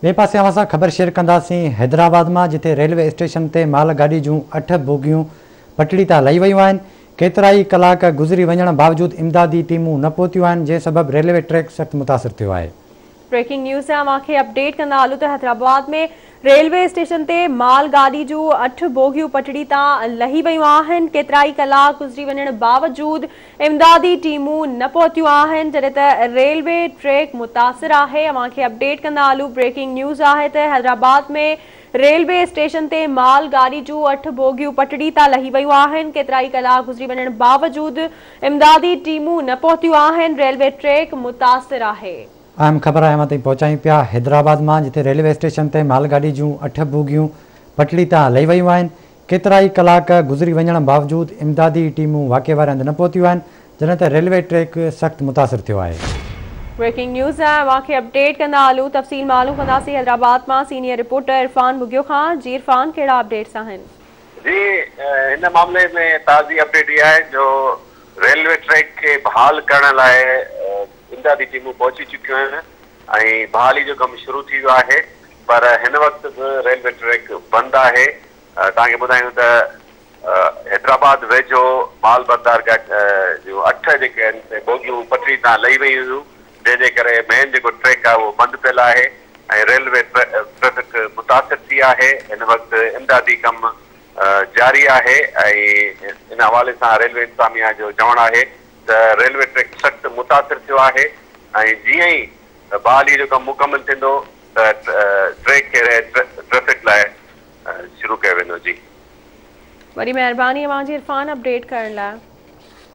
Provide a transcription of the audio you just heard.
ॿिए पासे असां ख़बर शेयर कंदासीं हैदराबाद में, जिथे रेलवे स्टेशन ते माल गाड़ी जूं 8 बोगियूं पटड़ी तां लही वयूं आहिनि। केतिराई कलाक गुज़री वञण बावजूद इमदादी टीमूं न पहुतियूं आहिनि, जंहिं सबबि रेलवे ट्रैक सख़्त मुतासिर थियो आहे। ब्रेकिंग न्यूज़ से अपडेट कंदा हलूं त हैदराबाद में रेलवे स्टेशन ते माल गाड़ी जूं 8 बोगियूं पटड़ी तां लही वयूं आहिनि। केतिराई कलाक गुज़री वञण बावजूद इमदादी टीमूं न पहुतियूं आहिनि, जॾहिं त रेलवे ट्रैक मुतासिर आहे। अपडेट कंदा हलूं। ब्रेकिंग न्यूज़ आहे त हैदराबाद में रेलवे स्टेशन ते माल गाड़ी जूं 8 बोगियूं पटड़ी तां लही वयूं आहिनि। केतिराई कलाक गुज़री वञण बावजूद इमदादी टीमूं न पहुतियूं आहिनि। रेलवे ट्रैक मुतासिर आहे। अहम ख़बर आहे ताईं पहुचायूं पिया हैदराबाद में, जिथे रेलवे स्टेशन ते मालगाड़ी जूं 8 बोगियूं पटड़ी तां लही वयूं आहिनि। केतिराई कलाक गुज़री वञण बावजूद इमदादी टीमूं वाक़े वारे हंधि न पहुतियूं आहिनि, जॾहिं त रेलवे ट्रैक सख़्त मुतासिर थियो आहे। ब्रेकिंग न्यूज़ है अपडेट कंदा हलूं। तफ़सील मालूम कंदासीं हैदराबाद में सीनियर रिपोर्टर इरफान बुगियो खां। जी इरफान, कहिड़ा अपडेट्स आहिनि? जी, इन मामले में ताज़ी अपडेट यह है जो रेलवे ट्रैक के बहाल करण लाइ इमदादी टीमूं पहुची चुकियूं आहिनि। बहाली जो कम शुरू थी वियो आहे, पर हिन वक्त रेलवे ट्रैक बंद है। तव्हांखे ॿुधायूं त हैदराबाद वेझो माल बरदार जो 8 जेके आहिनि बोगियूं पटरी तां लही वयूं हुयूं, जंहिंजे करे मेन जेको ट्रैक आहे उहो बंदि पियल आहे ऐं रेलवे ट्रैफिक मुतासिर थी आहे। हिन वक्त इमदादी कम जारी आहे ऐं इन हवाले सां रेलवे इंतज़ामिया जो चवणु आहे त रेलवे ट्रैक सख़्त मुतासिर थियो आहे ऐं जीअं ई बहाली जो कमु मुकमल थींदो त ट्रैक खे ट्रैफिक लाइ शुरू कयो वेंदो। जी, वरी महिरबानी इरफान अपडेट करण लाइ।